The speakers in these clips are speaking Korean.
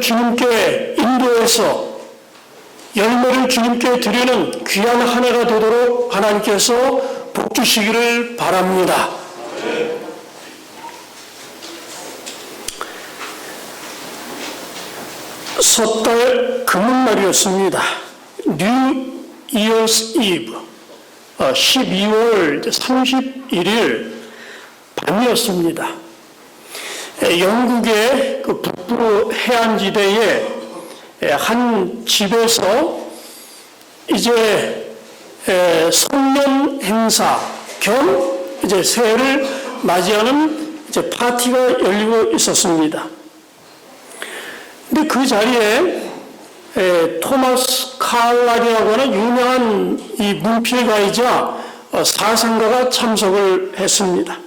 주님께 인도해서 열매를 주님께 드리는 귀한 한 해가 되도록 하나님께서 복 주시기를 바랍니다. 섣달 금음날이었습니다. New Year's Eve, 12월 31일 밤이었습니다. 영국의 그 북부 해안지대에 한 집에서 이제 성년 행사 겸 이제 새해를 맞이하는 이제 파티가 열리고 있었습니다. 근데 그 자리에 토마스 칼락이라고 하는 유명한 이 문필가이자 사상가가 참석을 했습니다.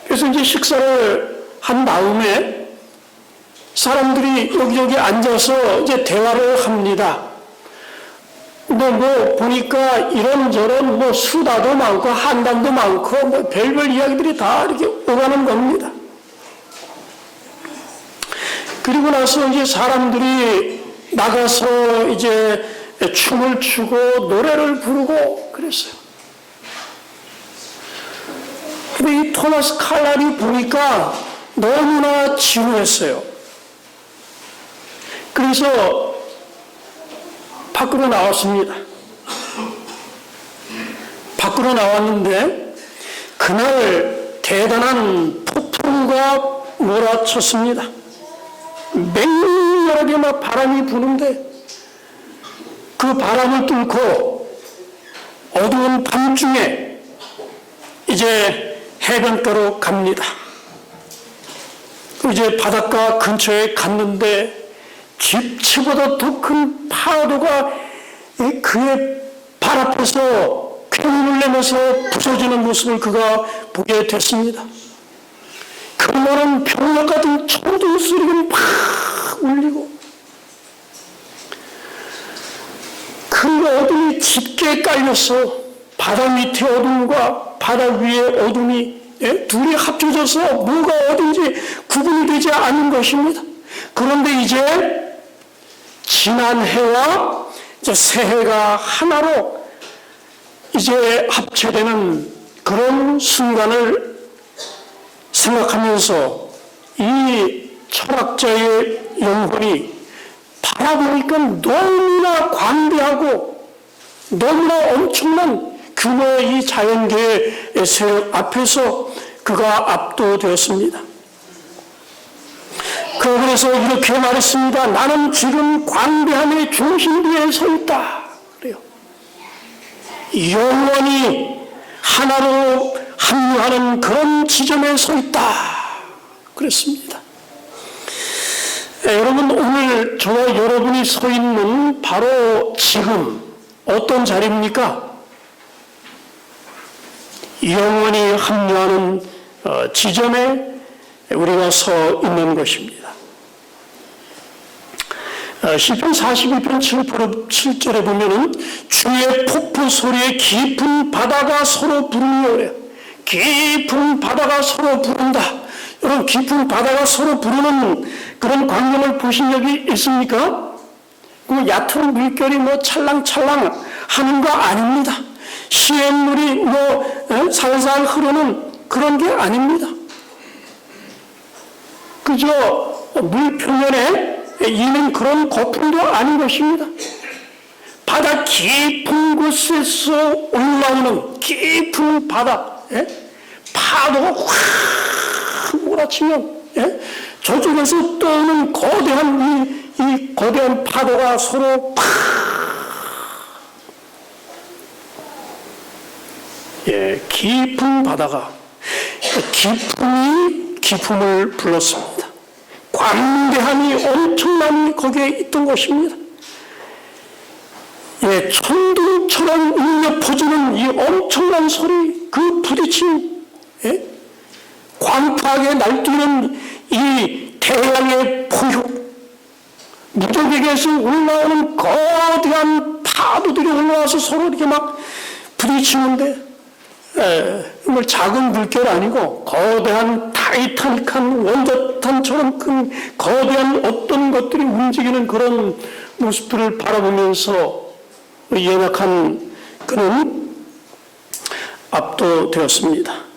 그래서 이제 식사를 한 다음에 사람들이 여기저기 앉아서 이제 대화를 합니다. 근데 뭐 보니까 이런저런 뭐 수다도 많고 한담도 많고 뭐 별별 이야기들이 다 이렇게 오가는 겁니다. 그리고 나서 이제 사람들이 나가서 이제 춤을 추고 노래를 부르고 그랬어요. 근데 이 토마스 칼락이 보니까 너무나 지루했어요. 그래서 밖으로 나왔습니다. 밖으로 나왔는데 그날 대단한 폭풍우가 몰아쳤습니다. 맹렬하게 막 바람이 부는데 그 바람을 뚫고 어두운 밤중에 이제 해변가로 갑니다. 이제 바닷가 근처에 갔는데 집치보다 더 큰 파도가 그의 발 앞에서 쾌감을 내면서 부서지는 모습을 그가 보게 됐습니다. 그날은 병력 같은 초등 소리가 막 울리고 그 어둠이 짙게 깔려서 바다 밑에 어둠과 바다 위의 어둠이 둘이 합쳐져서 뭐가 어딘지 구분이 되지 않는 것입니다. 그런데 이제 지난 해와 이제 새해가 하나로 이제 합체되는 그런 순간을 생각하면서 이 철학자의 영혼이 바라보니까 너무나 광대하고 너무나 엄청난 규모의 이 자연계의 세력 앞에서 그가 압도되었습니다. 그래서 이렇게 말했습니다. 나는 지금 광대함의 중심부에 서 있다. 그래요. 영원히 하나로 합류하는 그런 지점에 서 있다. 그랬습니다. 여러분, 오늘 저와 여러분이 서 있는 바로 지금 어떤 자리입니까? 영원히 합류하는 지점에 우리가 서 있는 것입니다. 시편 42편 7절에 보면은 주의 폭포 소리에 깊은 바다가 서로 부르며 깊은 바다가 서로 부른다. 여러분, 깊은 바다가 서로 부르는 그런 광경을 보신 적이 있습니까? 그 얕은 물결이 뭐 찰랑찰랑 하는 거 아닙니다. 시냇물이 뭐 살살 흐르는 그런 게 아닙니다. 그저 물 표면에 있는 그런 거품도 아닌 것입니다. 바다 깊은 곳에서 올라오는 깊은 바다, 파도가 확 몰아치면 저쪽에서 떠오는 거대한 이 거대한 파도가 서로 팍 깊은 바다가 깊음이 깊음을 불렀습니다. 광대함이 엄청나게 거기에 있던 것입니다. 천둥처럼 울려 퍼지는 이 엄청난 소리, 그 부딪힘, 광파하게 날뛰는 이 태양의 포효, 무적에게서 올라오는 거대한 파도들이 올라와서 서로 이렇게 막 부딪히는데 뭐 작은 물결 아니고 거대한 타이타닉한 원자탄처럼 큰 거대한 어떤 것들이 움직이는 그런 모습들을 바라보면서 연약한 그는 압도되었습니다.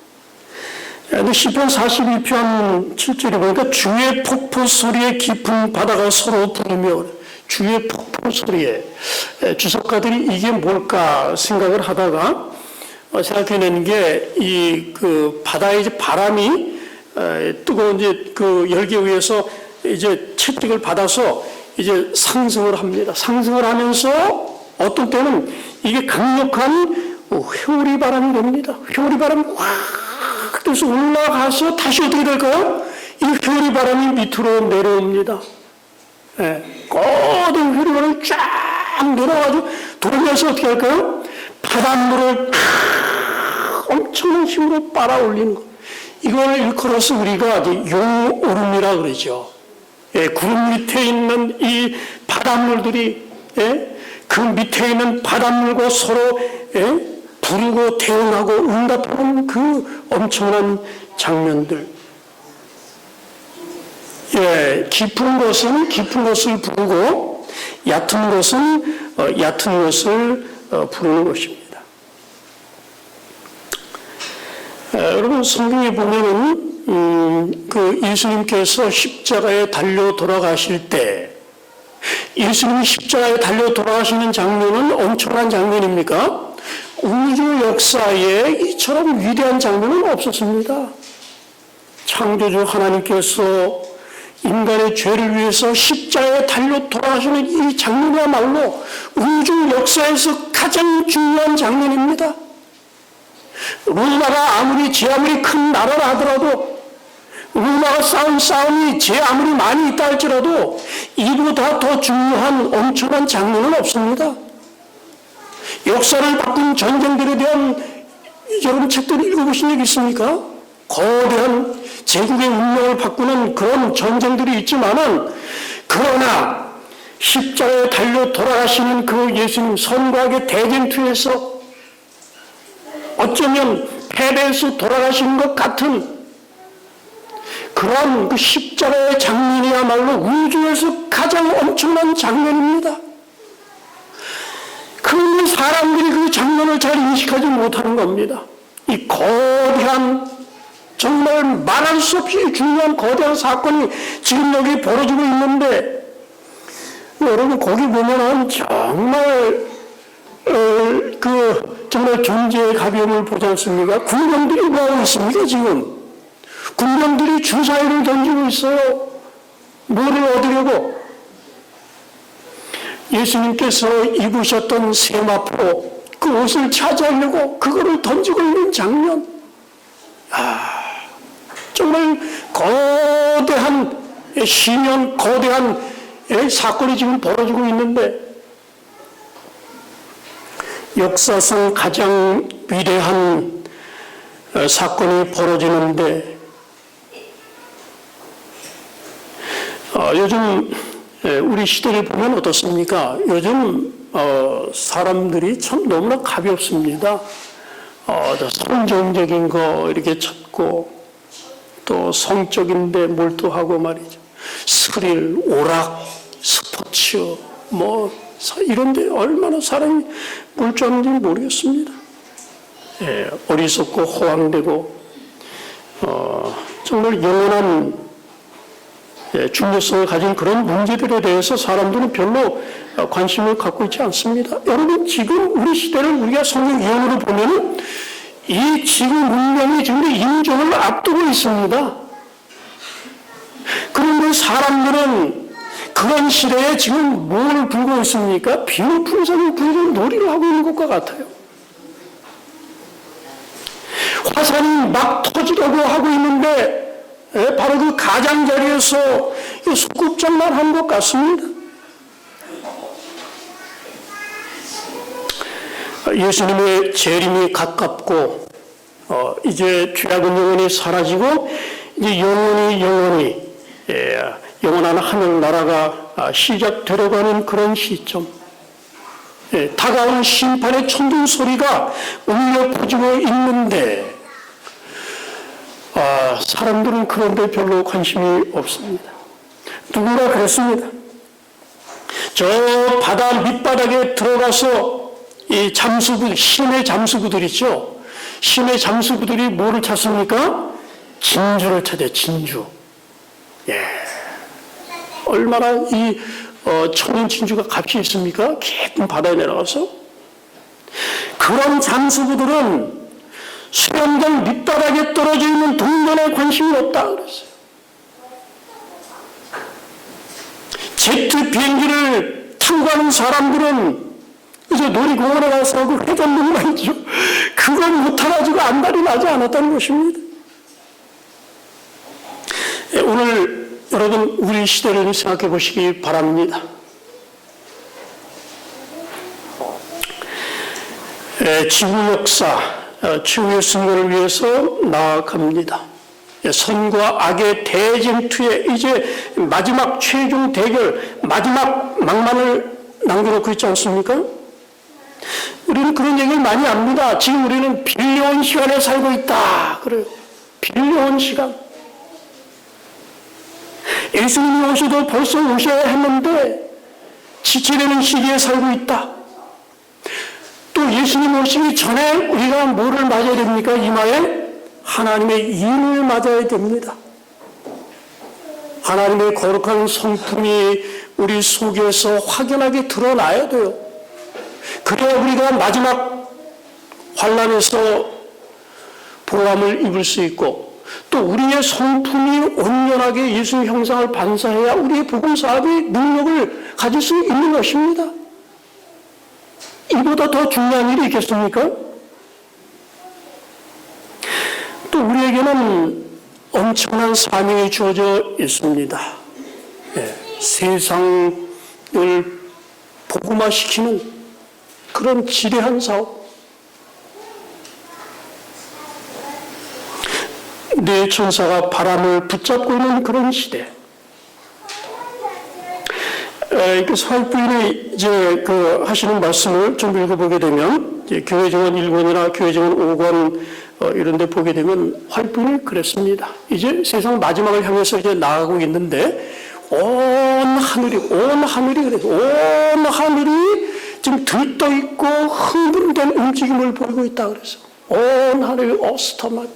시편 42편 7절에 보니까 주의 폭포 소리에 깊은 바다가 서로 부르며, 주의 폭포 소리에, 주석가들이 이게 뭘까 생각을 하다가 생각해낸 게 이 그 바다의 이제 바람이 뜨거운 이제 그 열기에 의해서 이제 채찍을 받아서 이제 상승을 합니다. 상승을 하면서 어떤 때는 이게 강력한 회오리 바람이 됩니다. 회오리 바람이 확 떠서 올라가서 다시 어떻게 될까요? 이 회오리 바람이 밑으로 내려옵니다. 거대한 회오리 바람이 쫙 내려가지고 돌면서 어떻게 할까요? 바닷물을 엄청난 힘으로 빨아올리는 것. 이걸 일컬어서 우리가 용오름이라 그러죠. 구름 밑에 있는 이 바닷물들이 그 밑에 있는 바닷물과 서로 부르고 대응하고 응답하는 그 엄청난 장면들. 깊은 것은 깊은 것을 부르고 얕은 것은 얕은 것을 부르는 것입니다. 여러분 성경에 보면은 그 예수님께서 십자가에 달려 돌아가실 때, 예수님이 십자가에 달려 돌아가시는 장면은 엄청난 장면입니까? 우주 역사에 이처럼 위대한 장면은 없었습니다. 창조주 하나님께서 인간의 죄를 위해서 십자가에 달려 돌아가시는 이 장면이야말로 우주 역사에서 가장 중요한 장면입니다. 로마가 제 아무리 큰 나라라 하더라도, 로마가 싸운 싸움이 제 아무리 많이 있다 할지라도 이보다 더 중요한 엄청난 장면은 없습니다. 역사를 바꾼 전쟁들에 대한 여러분 책들을 읽어보신 적 있습니까? 거대한 제국의 운명을 바꾸는 그런 전쟁들이 있지만은, 그러나 십자가에 달려 돌아가시는 그 예수님 선과의 대쟁투에서 어쩌면 패배해서 돌아가시는 것 같은 그런 그 십자가의 장면이야말로 우주에서 가장 엄청난 장면입니다. 그런데 사람들이 그 장면을 잘 인식하지 못하는 겁니다. 이 거대한, 정말 말할 수 없이 중요한 거대한 사건이 지금 여기 벌어지고 있는데, 여러분 거기 보면은 정말 정말 존재의 가벼움을 보지 않습니까? 군병들이 뭐 하고 있습니까 지금? 군병들이 주사위를 던지고 있어요. 뭐를 얻으려고? 예수님께서 입으셨던 세마포, 그 옷을 차지하려고 그거를 던지고 있는 장면. 정말 거대한 시면, 거대한 사건이 지금 벌어지고 있는데, 역사상 가장 위대한 사건이 벌어지는데, 요즘 우리 시대를 보면 어떻습니까? 요즘 사람들이 참 너무나 가볍습니다. 성정적인 거 이렇게 찾고, 또 성적인데 몰두하고 말이죠. 스릴, 오락, 스포츠, 이런데 얼마나 사람이 몰두하는지 모르겠습니다. 어리석고 호황되고, 정말 영원한 중요성을 가진 그런 문제들에 대해서 사람들은 별로 관심을 갖고 있지 않습니다. 여러분, 지금 우리 시대를 우리가 성경 예언으로 보면 이 지금 문명이 지금 인종을 앞두고 있습니다. 그런데 사람들은 그런 시대에 지금 뭘 불고 있습니까? 비밀풍선을 불고 놀이를 하고 있는 것과 같아요. 화산이 막 터지려고 하고 있는데 바로 그 가장자리에서 소꿉장난 한 것 같습니다. 예수님의 재림이 가깝고 이제 죄악은 영원히 사라지고 이제 영원히 영원한 하늘나라가 시작되려고 하는 그런 시점. 다가오는 심판의 천둥 소리가 울려 퍼지고 있는데 사람들은 그런데 별로 관심이 없습니다. 누군가 그랬습니다. 저 바다 밑바닥에 들어가서 이 잠수부, 신의 잠수부들 있죠. 신의 잠수부들이 뭐를 찾습니까? 진주를 찾아요. 진주. 얼마나 이 천연 진주가 값이 있습니까? 깊은 바다에 내려가서. 그런 잠수부들은 수영장 밑바닥에 떨어져 있는 동전에 관심이 없다 그랬어요. 제트 비행기를 타고 가는 사람들은 이제 놀이공원에 가서 그 회전목 말이죠. 그걸 못 타가지고 안달이 나지 않았다는 것입니다. 오늘 여러분 우리 시대를 생각해 보시기 바랍니다. 지구 역사 최후의 순간을 위해서 나아갑니다. 선과 악의 대쟁투에 이제 마지막 최종 대결, 마지막 막만을 남겨놓고 있지 않습니까? 우리는 그런 얘기를 많이 합니다. 지금 우리는 빌려온 시간에 살고 있다. 그래요. 빌려온 시간. 예수님이 오셔도 벌써 오셔야 했는데 지체되는 시기에 살고 있다. 또 예수님 오시기 전에 우리가 뭐를 맞아야 됩니까? 이마에 하나님의 임을 맞아야 됩니다. 하나님의 거룩한 성품이 우리 속에서 확연하게 드러나야 돼요. 그래야 우리가 마지막 환난에서 보람을 입을 수 있고 또 우리의 성품이 온전하게 예수님 형상을 반사해야 우리의 복음 사업의 능력을 가질 수 있는 것입니다. 이보다 더 중요한 일이 있겠습니까? 또 우리에게는 엄청난 사명이 주어져 있습니다. 세상을 복음화시키는 그런 지대한 사업. 네 천사가 바람을 붙잡고 있는 그런 시대. 사역부인이 이제 하시는 말씀을 좀 읽어보게 되면, 교회 정원 1권이나 교회 정원 5권 이런 데 보게 되면 활동이 그랬습니다. 이제 세상 마지막을 향해서 이제 나아가고 있는데, 온 하늘이 그래서 온 하늘이 지금 들떠 있고 흥분된 움직임을 보이고 있다 그래서 온 하늘이 어스터막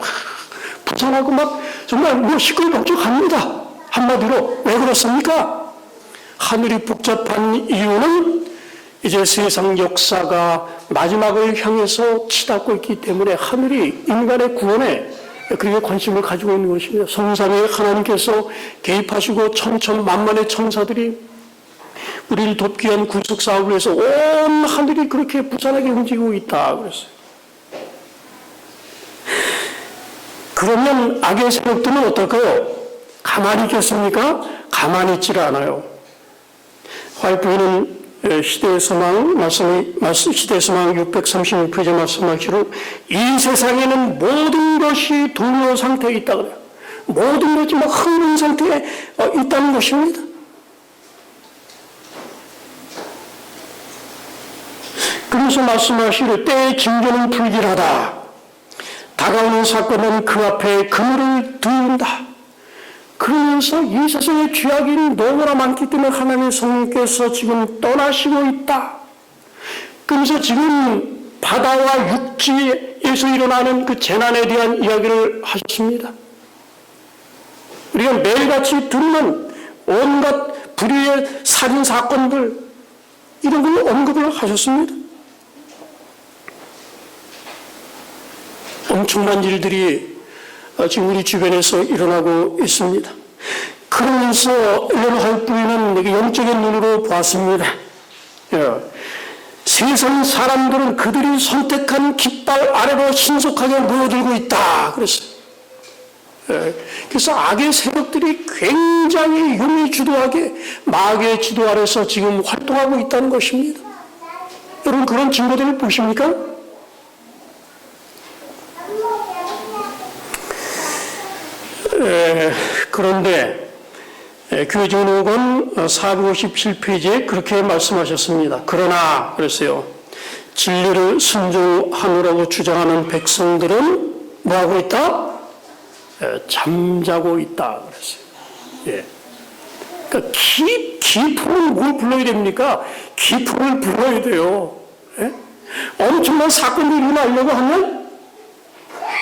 부산하고 막 정말 시끌벅적합니다. 한마디로 왜 그렇습니까? 하늘이 복잡한 이유는 이제 세상 역사가 마지막을 향해서 치닫고 있기 때문에 하늘이 인간의 구원에 그렇게 관심을 가지고 있는 것입니다. 성삼위의 하나님께서 개입하시고 천천만만의 천사들이 우리를 돕기 위한 구속 사업을 해서 온 하늘이 그렇게 부산하게 움직이고 있다 그랬어요. 그러면 악의 세력들은 어떨까요? 가만히 있겠습니까? 가만히 있지를 않아요. 화이트는 시대의 소망, 시대의 소망 636페이지 말씀하시로 이 세상에는 모든 것이 동요 상태에 있다 그래요. 모든 것이 막 흐르는 상태에 있다는 것입니다. 그래서 말씀하시로 때의 징조는 불길하다. 다가오는 사건은 그 앞에 그물을 두는다. 그러면서 이 세상의 죄악이 너무나 많기 때문에 하나님의 성령께서 지금 떠나시고 있다. 그러면서 지금 바다와 육지에서 일어나는 그 재난에 대한 이야기를 하셨습니다. 우리가 매일같이 듣는 온갖 불의의 살인 사건들 이런 걸 언급을 하셨습니다. 엄청난 일들이 지금 우리 주변에서 일어나고 있습니다. 그러면서 엘렌 화이트는 영적인 눈으로 보았습니다. 세상 사람들은 그들이 선택한 깃발 아래로 신속하게 모여들고 있다. 그랬어요. 그래서 악의 세력들이 굉장히 유미주도하게 마귀의 지도 아래서 지금 활동하고 있다는 것입니다. 여러분 그런 증거들을 보십니까? 그런데 교회 증언원 457페이지에 그렇게 말씀하셨습니다. 그러나 그랬어요. 진리를 순종하느라고 주장하는 백성들은 뭐하고 있다? 잠자고 있다 그랬어요. 예. 그러니까 기품을 뭘 불러야 됩니까? 기품을 불러야 돼요. 예? 엄청난 사건이 일어나려고 하면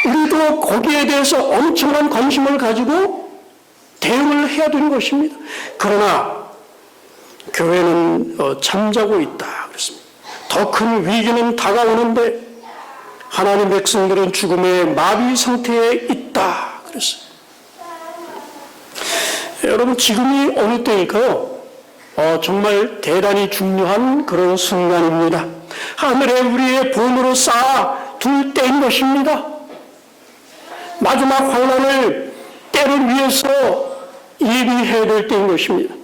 우리도 거기에 대해서 엄청난 관심을 가지고 대응을 해야 되는 것입니다. 그러나 교회는 잠자고 있다 그랬습니다. 더 큰 위기는 다가오는데 하나님 백성들은 죽음의 마비 상태에 있다 그랬어요. 여러분 지금이 어느 때일까요? 정말 대단히 중요한 그런 순간입니다. 하늘에 우리의 본으로 쌓아 둘 때인 것입니다. 마지막 환란을 때를 위해서 예비해야 될 때인 것입니다.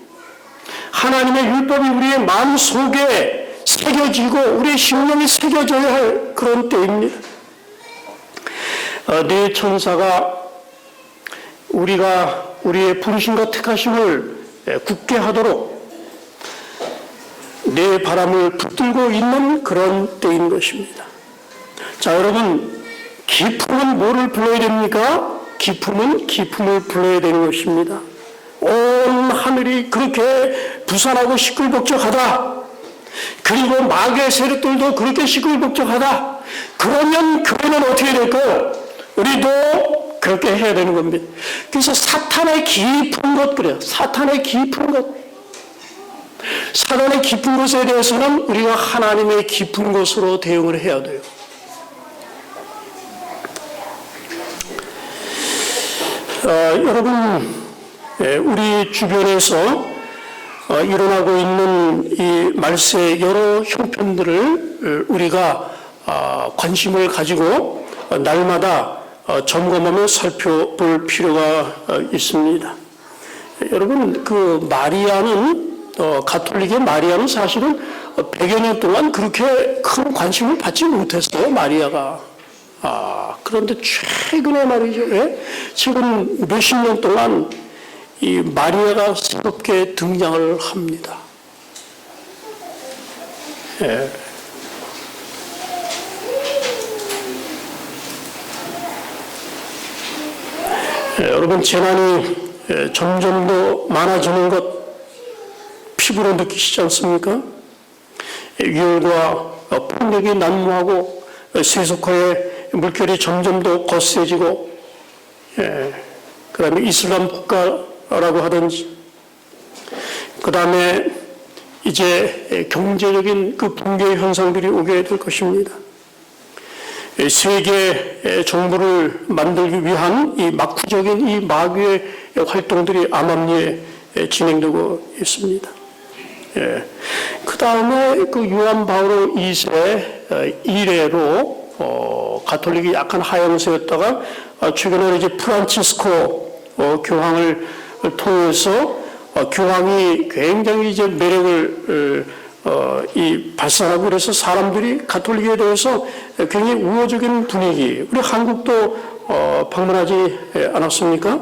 하나님의 율법이 우리의 마음속에 새겨지고 우리의 심령이 새겨져야 할 그런 때입니다. 네 천사가 우리가 우리의 부르심과 택하심을 굳게 하도록 내 바람을 붙들고 있는 그런 때인 것입니다. 자, 여러분, 기품은 뭐를 불러야 됩니까? 기품은 기품을 불러야 되는 것입니다. 온 하늘이 그렇게 부산하고 시끌벅적하다. 그리고 마귀의 세력들도 그렇게 시끌벅적하다. 그러면 교회는 어떻게 될까요? 우리도 그렇게 해야 되는 겁니다. 그래서 사탄의 깊은 것 그래요. 사탄의 깊은 것. 사탄의 깊은 것에 대해서는 우리가 하나님의 깊은 것으로 대응을 해야 돼요. 여러분, 우리 주변에서 일어나고 있는 이 말세의 여러 형편들을 우리가 관심을 가지고 날마다 점검하며 살펴볼 필요가 있습니다. 여러분, 그 마리아는 가톨릭의 마리아는 사실은 100여 년 동안 그렇게 큰 관심을 받지 못했어요. 마리아가. 그런데 최근에 말이죠. 최근 몇십 년 동안 이 마리아가 새롭게 등장을 합니다. 여러분, 재난이 점점 더 많아지는 것 피부로 느끼시지 않습니까? 유혈과 폭력이 난무하고 세속화의 물결이 점점 더 거세지고, 그 다음에 이슬람 국가라고 하든지, 그 다음에 이제 경제적인 그 붕괴 현상들이 오게 될 것입니다. 세계 정부를 만들기 위한 이 막후적인 이 마귀의 활동들이 암암리에 진행되고 있습니다. 그 다음에 그 요한 바오로 2세 이래로 가톨릭이 약간 하향세였다가 최근에 이제 프란치스코 교황을 통해서 교황이 굉장히 이제 매력을 발산하고 그래서 사람들이 가톨릭에 대해서 굉장히 우호적인 분위기. 우리 한국도 방문하지 않았습니까?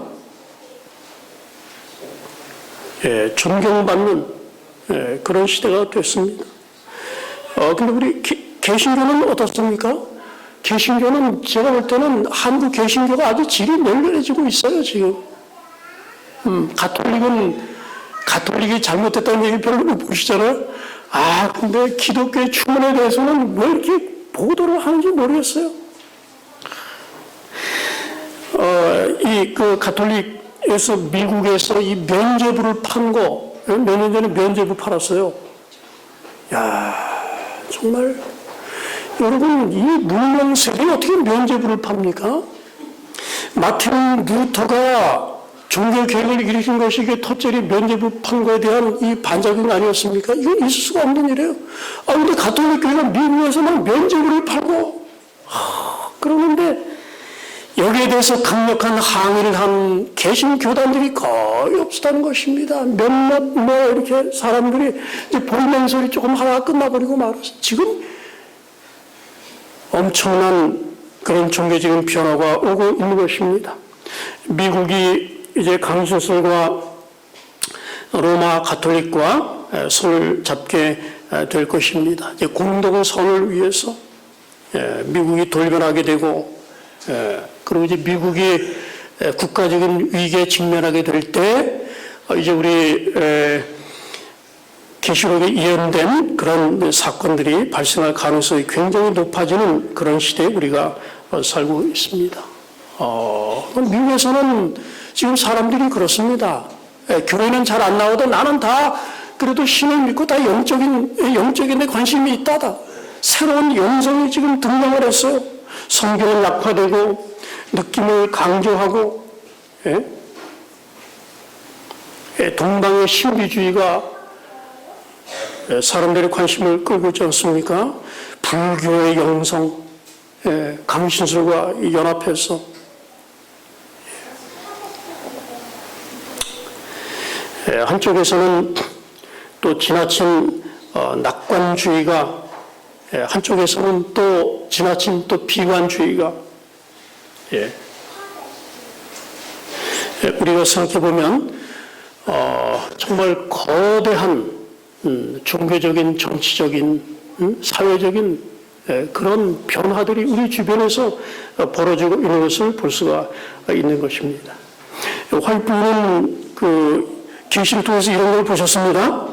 존경받는 그런 시대가 됐습니다. 근데 우리 개신교는 어떻습니까? 개신교는 제가 볼 때는 한국 개신교가 아주 질이 멸렬해지고 있어요, 지금. 가톨릭이 잘못됐다는 얘기 별로 못 보시잖아요. 근데 기독교의 추문에 대해서는 왜 이렇게 보도를 하는지 모르겠어요. 가톨릭에서 미국에서 이 면죄부를 판 거, 몇 년 전에 면죄부 팔았어요. 정말, 여러분, 이 문명 세대에 어떻게 면죄부를 팝니까? 마틴 루터가 종교개혁을 일으킨 것이 이게 터절이 면죄부 판 거에 대한 이 반작용 아니었습니까? 이건 있을 수가 없는 일이에요. 근데 가톨릭 교회가 미국에서 막 면죄부를 팔고, 그러는데 여기에 대해서 강력한 항의를 한 개신교단들이 거의 없었다는 것입니다. 몇몇 이렇게 사람들이 이제 볼멘소리 조금 하다가 끝나버리고 말았어요. 지금 엄청난 그런 종교적인 변화가 오고 있는 것입니다. 미국이 이제 강소설과 로마 가톨릭과 손을 잡게 될 것입니다. 이제 공동선을 위해서 미국이 돌변하게 되고, 그리고 이제 미국이 국가적인 위기에 직면하게 될 때 이제 우리 계시록에 예언된 그런 사건들이 발생할 가능성이 굉장히 높아지는 그런 시대에 우리가 살고 있습니다. 미국에서는 지금 사람들이 그렇습니다. 교회는 잘 안 나오도 나는 다 그래도 신을 믿고 다 영적인 데 관심이 있다다. 새로운 영성이 지금 등장을 했어요. 성경은 약화되고 느낌을 강조하고, 동방의 신비주의가 사람들의 관심을 끌고 있지 않습니까? 불교의 영성, 강신술과 연합해서 한쪽에서는 또 지나친 낙관주의가, 한쪽에서는 또 지나친 또 비관주의가, 우리가 생각해 보면 정말 거대한 종교적인, 정치적인, 사회적인 그런 변화들이 우리 주변에서 벌어지고 있는 것을 볼 수가 있는 것입니다. 화이트는 그 계시를 통해서 이런 걸 보셨습니다.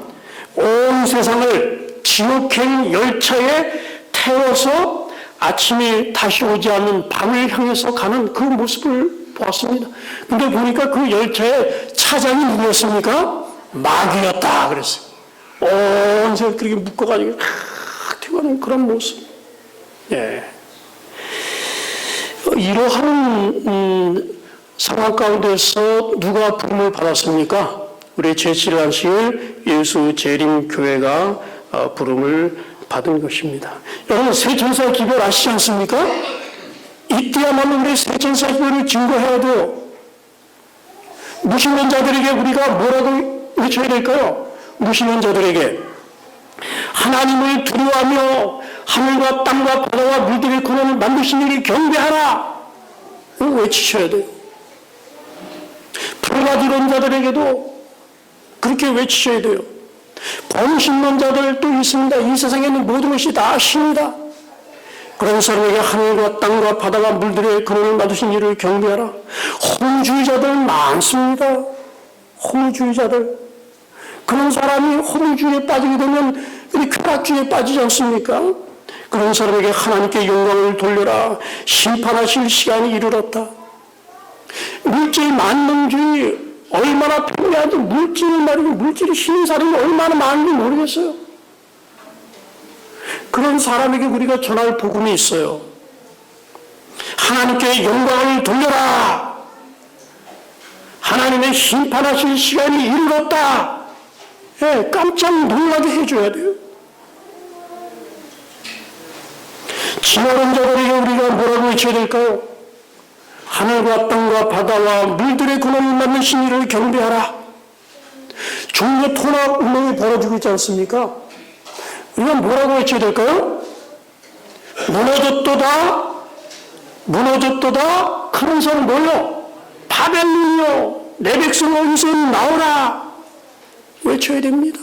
온 세상을 지옥행 열차에 태워서 아침이 다시 오지 않는 밤을 향해서 가는 그 모습을 보았습니다. 근데 보니까 그 열차의 차장이 누구였습니까? 마귀였다 그랬어요. 온 세상 그렇게 묶어가지고 튀어가는 그런 모습. 이러한 상황 가운데서 누가 부름을 받았습니까? 우리 제7안식일 예수 재림교회가 부름을 받은 것입니다. 여러분, 세천사 기별 아시지 않습니까? 이때야말로 우리 세천사 기별을 증거해야 돼요. 무신론 자들에게 우리가 뭐라고 외쳐야 될까요? 무신론 자들에게 하나님을 두려워하며 하늘과 땅과 바다와 물들의 근원을 만드신 이를 경배하라, 외치셔야 돼요. 불가지론자들에게도 그렇게 외치셔야 돼요. 범신론자들도 있습니다. 이 세상에 있는 모든 것이 다 신이다. 그런 사람에게 하늘과 땅과 바다와 물들의 근원을 만드신 이를 경배하라. 허무주의자들 많습니다. 허무주의자들. 그런 사람이 허무주의에 빠지게 되면 우리 쾌락주의에 빠지지 않습니까? 그런 사람에게 하나님께 영광을 돌려라. 심판하실 시간이 이르렀다. 물질 만능주의 얼마나 편리한지, 물질을 말이고 물질이 쉬는 사람이 얼마나 많은지 모르겠어요. 그런 사람에게 우리가 전할 복음이 있어요. 하나님께 영광을 돌려라. 하나님의 심판하실 시간이 이르렀다. 깜짝 놀라게 해줘야 돼요. 진화론 자들에게 우리가 뭐라고 외쳐야 될까요? 하늘과 땅과 바다와 물들의 근원을 만드신 이를 경배하라. 종교 토막 운동이 벌어지고 있지 않습니까? 우리가 뭐라고 외쳐야 될까요? 무너졌도다, 무너졌도다. 그런 사람 뭐요? 바벨론이요, 내 백성 어디서 나오라. 외쳐야 됩니다.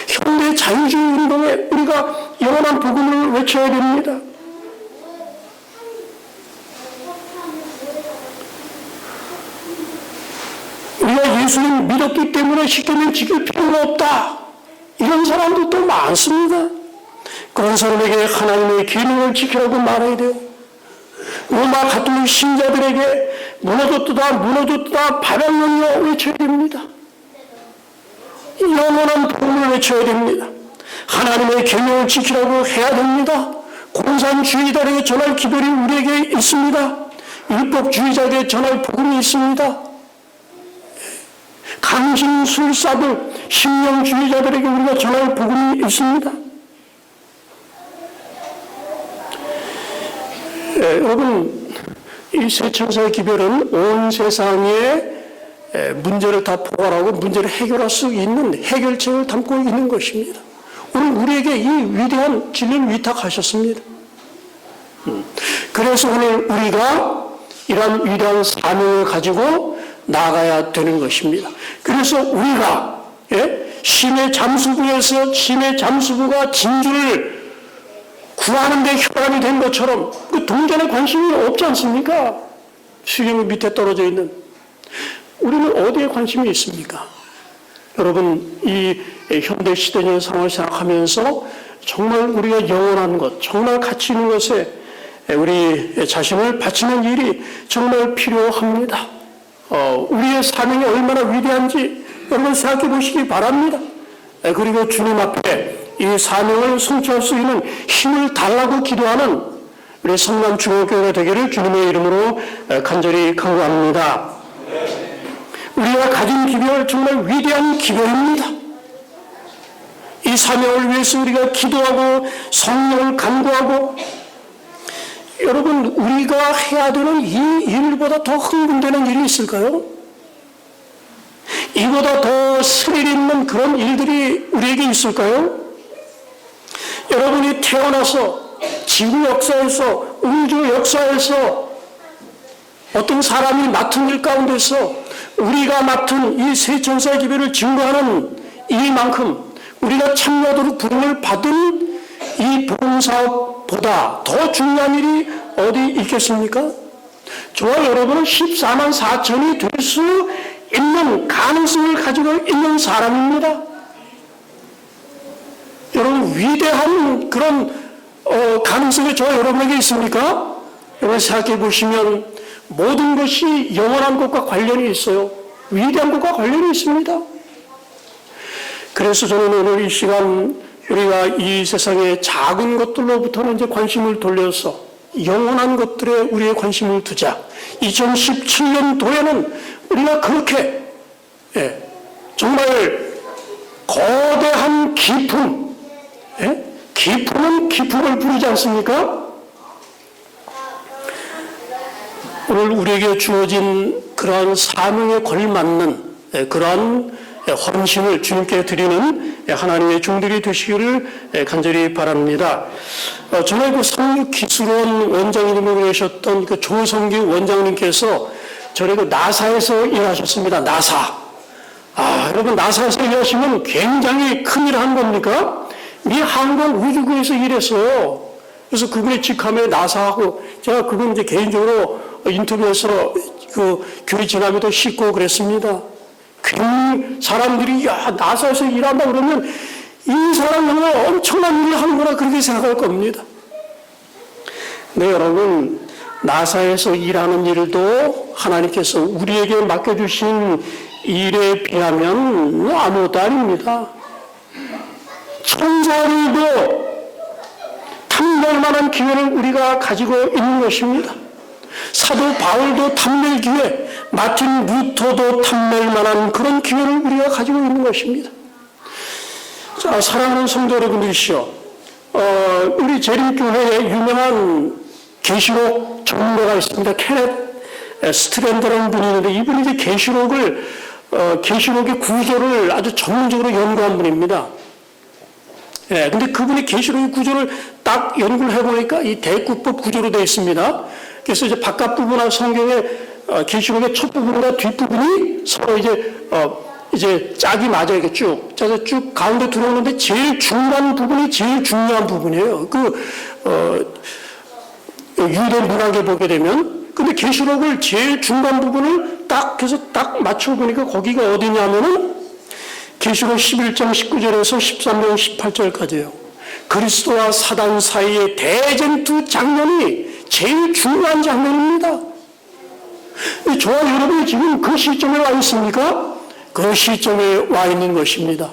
현대 자유주의 운동에 우리가 영원한 복음을 외쳐야 됩니다. 우리가 예수님 믿었기 때문에 십계명 지킬 필요가 없다. 이런 사람들도 많습니다. 그런 사람에게 하나님의 계명을 지키라고 말해야 돼요. 로마 가톨릭 신자들에게 무너졌도다, 무너졌도다, 바벨론이여 외쳐야 됩니다. 영원한 복음을 외쳐야 됩니다. 하나님의 계명을 지키라고 해야 됩니다. 공산주의자에게 전할 기별이 우리에게 있습니다. 율법주의자에게 전할 복음이 있습니다. 강신술사들, 신령주의자들에게 우리가 전할 복음이 있습니다. 여러분, 이 세천사의 기별은 온 세상의 문제를 다 포괄하고 문제를 해결할 수 있는 해결책을 담고 있는 것입니다. 오늘 우리에게 이 위대한 진리를 위탁하셨습니다. 그래서 오늘 우리가 이러한 위대한 사명을 가지고 나가야 되는 것입니다. 그래서 우리가 신의 잠수부가 진주를 구하는 데 혈안이 된 것처럼 그 동전에 관심이 없지 않습니까? 수경 밑에 떨어져 있는 우리는 어디에 관심이 있습니까? 여러분, 이 현대 시대적인 상황을 생각하면서 정말 우리가 영원한 것, 정말 가치 있는 것에 우리 자신을 바치는 일이 정말 필요합니다. 우리의 사명이 얼마나 위대한지 여러분 생각해 보시기 바랍니다. 그리고 주님 앞에 이 사명을 성취할 수 있는 힘을 달라고 기도하는 우리 성남중앙교회가 되기를 주님의 이름으로 간절히 간구합니다. 우리가 가진 기별 정말 위대한 기별입니다. 이 사명을 위해서 우리가 기도하고 성령을 간구하고 여러분 우리가 해야 되는 이 일보다 더 흥분되는 일이 있을까요? 이보다 더 스릴 있는 그런 일들이 우리에게 있을까요? 여러분이 태어나서 지구 역사에서 우주 역사에서 어떤 사람이 맡은 일 가운데서 우리가 맡은 이 세 천사의 기별을 증거하는 일만큼 우리가 참여도록 부름을 받은 이 복음사업보다 더 중요한 일이 어디 있겠습니까? 저와 여러분은 14만 4천이 될 수 있는 가능성을 가지고 있는 사람입니다. 여러분 위대한 그런 가능성이 저와 여러분에게 있습니까? 여러분 생각해 보시면 모든 것이 영원한 것과 관련이 있어요. 위대한 것과 관련이 있습니다. 그래서 저는 오늘 이 시간 우리가 이 세상의 작은 것들로부터는 이제 관심을 돌려서 영원한 것들에 우리의 관심을 두자. 2017년도에는 우리가 그렇게 정말 거대한 기쁨, 기쁨은 기쁨을 부리지 않습니까? 오늘 우리에게 주어진 그러한 사명에 걸맞는 그러한 헌신을 주님께 드리는 하나님의 종들이 되시기를 간절히 바랍니다. 전에 그 성육기술원 원장님으로 계셨던 그 조성규 원장님께서 전에 그 나사에서 일하셨습니다. 나사. 여러분 나사에서 일하시면 굉장히 큰일 한 겁니까? 미 항공우주국에서 일했어요. 그래서 그분의 직함에 나사하고 제가 그분 이제 개인적으로 인터뷰에서 그 교회 지나면도 씻고 그랬습니다. 괜히 사람들이 나사에서 일한다 그러면 이 사람은 엄청난 일을 하는구나 그렇게 생각할 겁니다. 네, 여러분 나사에서 일하는 일도 하나님께서 우리에게 맡겨주신 일에 비하면 아무것도 아닙니다. 천사들도 탐낼 만한 기회를 우리가 가지고 있는 것입니다. 사도 바울도 탐낼 기회, 마틴 루터도 탐낼 만한 그런 기회를 우리가 가지고 있는 것입니다. 자, 사랑하는 성도 여러분들이시여, 우리 재림교회에 유명한 계시록 전문가가 있습니다. 케넷 스트랜드라는 분이 있는데 이분이 이제 계시록의 구조를 아주 전문적으로 연구한 분입니다. 근데 그분이 계시록의 구조를 딱 연구를 해보니까 이 대구법 구조로 되어 있습니다. 그래서 이제 바깥 부분과 성경의 계시록의 첫 부분과 뒷 부분이 서로 이제 짝이 맞아요. 이렇게 쭉 짜서 쭉 가운데 들어오는데 제일 중간 부분이 제일 중요한 부분이에요. 유대 문학에 보게 되면 근데 계시록을 제일 중간 부분을 딱 해서 딱 맞춰 보니까 거기가 어디냐면은 계시록 11장 19절에서 13장 18절까지예요. 그리스도와 사단 사이의 대전투 장면이 제일 중요한 장면입니다. 저와 여러분이 지금 그 시점에 와 있습니까? 그 시점에 와 있는 것입니다.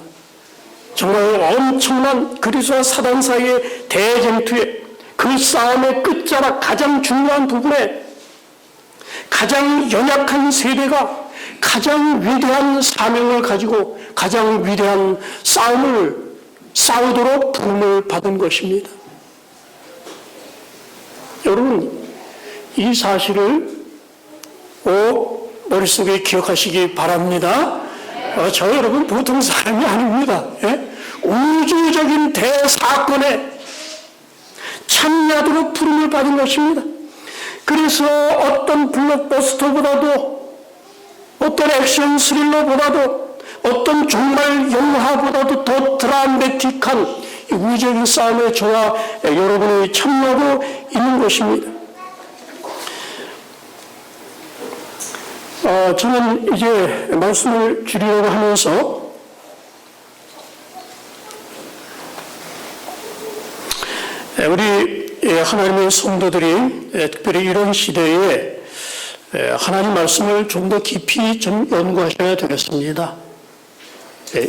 정말 엄청난 그리스도와 사단 사이의 대전투에 그 싸움의 끝자락 가장 중요한 부분에 가장 연약한 세대가 가장 위대한 사명을 가지고 가장 위대한 싸움을 싸우도록 부름을 받은 것입니다. 여러분 이 사실을 꼭 머릿속에 기억하시기 바랍니다. 저 여러분 보통 사람이 아닙니다. 우주적인 대사건에 참여하도록 부름을 받은 것입니다. 그래서 어떤 블록버스터보다도 어떤 액션 스릴러보다도 어떤 정말 영화보다도 더 드라마틱한 우주적인 싸움에 저와 여러분이 참여하고 있는 것입니다. 저는 이제 말씀을 드리려고 하면서 우리 하나님의 성도들이 특별히 이런 시대에 하나님 말씀을 좀 더 깊이 좀 연구하셔야 되겠습니다.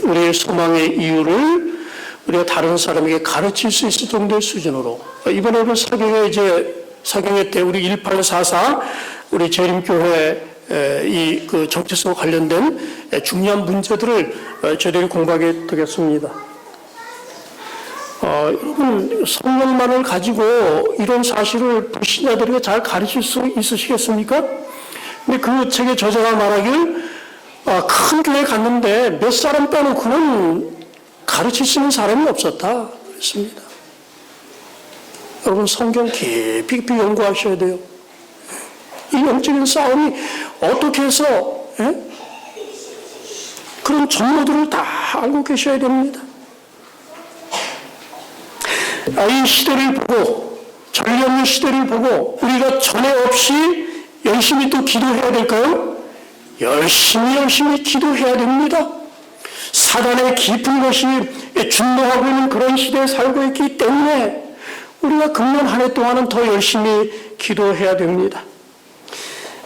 우리의 소망의 이유를 우리가 다른 사람에게 가르칠 수 있을 정도의 수준으로 이번에 그 사경회 때 우리 1844 우리 재림교회 그 정체성과 관련된 중요한 문제들을 저희들이 공부하게 되겠습니다. 여러분 성령만을 가지고 이런 사실을 불신자들에게 잘 가르칠 수 있으시겠습니까? 근데 그 책의 저자가 말하길 큰 교회 갔는데 몇 사람 빼놓고는 가르칠 수 있는 사람이 없었다 그랬습니다. 여러분 성경 깊이 연구하셔야 돼요. 이 영적인 싸움이 어떻게 해서 그런 정보들을 다 알고 계셔야 됩니다. 이 시대를 보고 전례 없는 시대를 보고 우리가 전에 없이 열심히 또 기도해야 될까요? 열심히 기도해야 됩니다. 사단의 깊은 것이 준동하고 있는 그런 시대에 살고 있기 때문에 우리가 금년 한 해 동안은 더 열심히 기도해야 됩니다.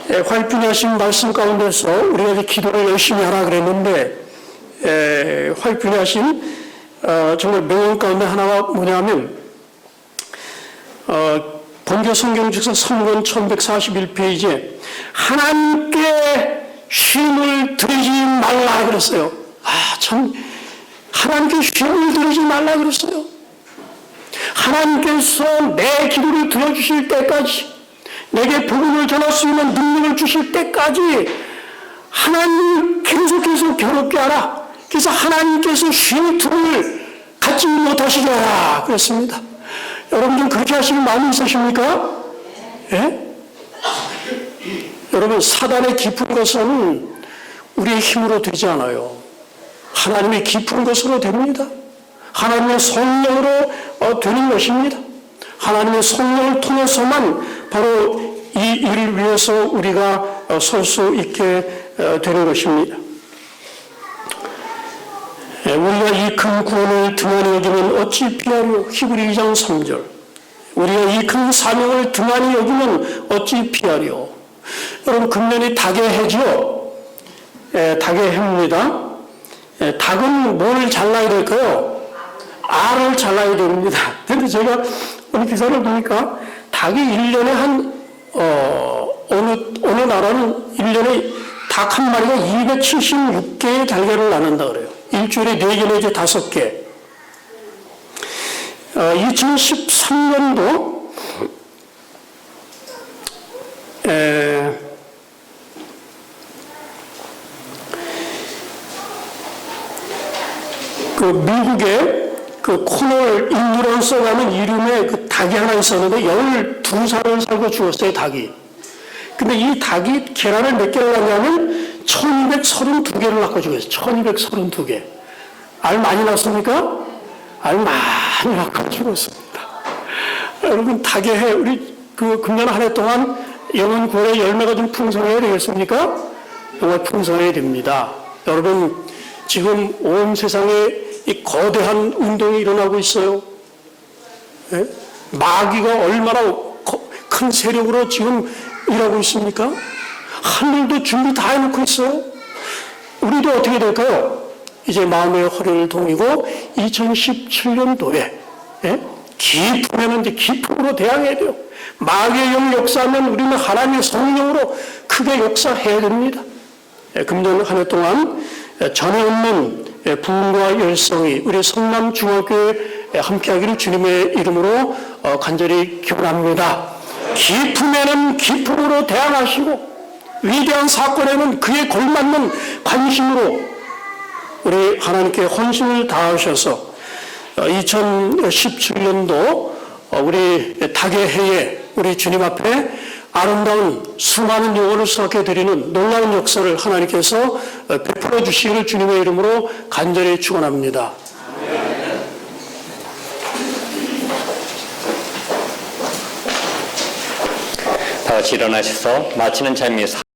화이트하신 말씀 가운데서 우리가 이제 기도를 열심히 하라 그랬는데 화이트하신 정말 명언 가운데 하나가 뭐냐면 본교 성경직서 성권 1141페이지에 하나님께 쉼을 들이지 말라 그랬어요. 참 하나님께 쉼을 들이지 말라 그랬어요. 하나님께서 내 기도를 들어주실 때까지 내게 복음을 전할 수 있는 능력을 주실 때까지 하나님 계속해서 괴롭게 하라. 그래서 하나님께서 쉼 틈을 갖지 못하시게 하라 그랬습니다. 여러분들 그렇게 하실 마음이 있으십니까? 예? 여러분 사단의 깊은 것은 우리의 힘으로 되지 않아요. 하나님의 깊은 것으로 됩니다. 하나님의 성령으로 되는 것입니다. 하나님의 성령을 통해서만 바로 이 일을 위해서 우리가 설 수 있게 되는 것입니다. 우리가 이 큰 구원을 등한히 여기면 어찌 피하리요? 히브리 2장 3절. 우리가 이 큰 사명을 등한히 여기면 어찌 피하리요? 여러분 금년이 닭의 해죠? 닭의 해입니다. 닭은 뭘 잘라야 될까요? 알을 잘라야 됩니다. 그런데 제가 오늘 기사를 보니까 닭이 1년에 어느 나라는 1년에 닭 한 마리가 276개의 달걀을 낳는다 그래요. 일주일에 4개 내지 5개. 2013년도 그 미국에 그 코널 인듀런스라는 이름의 그 닭이 하나 있었는데 12살을 살고 죽었어요, 닭이. 근데 이 닭이 계란을 몇 개를 낳냐면 1232개를 낳고 죽었어요. 1232개. 알 많이 낳습니까? 알 많이 낳고 죽었습니다. 여러분, 닭의 해, 우리 그 금년 한 해 동안 영혼 구원의 열매가 좀 풍성해야 되겠습니까? 정말 풍성해야 됩니다. 여러분, 지금 온 세상에 이 거대한 운동이 일어나고 있어요. 예? 마귀가 얼마나 큰 세력으로 지금 일하고 있습니까? 하늘도 준비 다 해놓고 있어요. 우리도 어떻게 될까요? 이제 마음의 허리를 동이고 2017년도에 깊으면 이제 깊음으로 대항해야 돼요. 마귀의 영 역사하면 우리는 하나님의 성령으로 크게 역사해야 됩니다. 금년 한 해 동안 전에 없는 부흥과 열성이 우리 성남중학교에 함께하기를 주님의 이름으로 간절히 기원합니다. 깊음에는 깊음으로 대항하시고 위대한 사건에는 그에 걸맞는 관심으로 우리 하나님께 헌신을 다하셔서 2017년도 우리 닭의 해에 우리 주님 앞에 아름다운 수많은 영혼을 수확해 드리는 놀라운 역사를 하나님께서 베풀어 주시기를 주님의 이름으로 간절히 축원합니다. 다 같이 일어나셔서 마치는 찬미